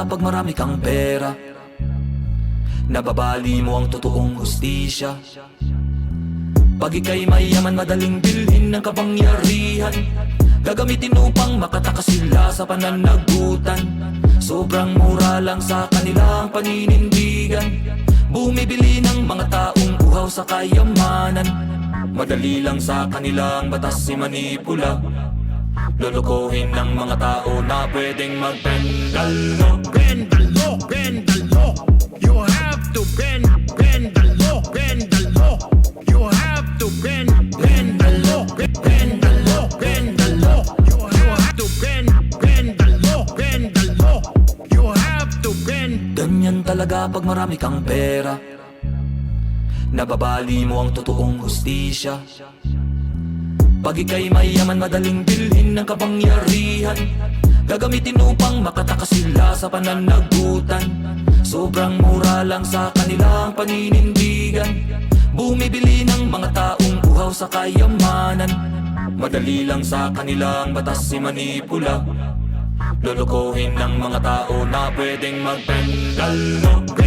talaga pag marami kang pera. Nababali mo ang totoong hustisya. Pag ika'y mayaman, madaling bilhin ng kapangyarihan. Gagamitin upang makatakas sila sa pananagutan. Sobrang mura lang sa kanilang paninindigan. Bumibili ng mga taong uhaw sa kayamanan. Madali lang sa kanilang batas si manipula. Lolokohin ng mga tao na pwedeng mag-bendalo. Bend the law, bend the law. You have to bend the law, bend the law. You have to bend the law, bend the law, bend the law. You have to bend the law, bend the law. You have to bend. Ganyan talaga pag marami kang pera. Nababali mo ang totoong hustisya. Pag ika'y mayaman, madaling bilhin ng kapangyarihan. Gagamitin upang makatakas sila sa pananagutan. Sobrang mura lang sa kanilang paninindigan. Bumibili ng mga taong uhaw sa kayamanan. Madali lang sa kanilang batas si manipula. Lolokohin ng mga tao na pwedeng mag-bendalo.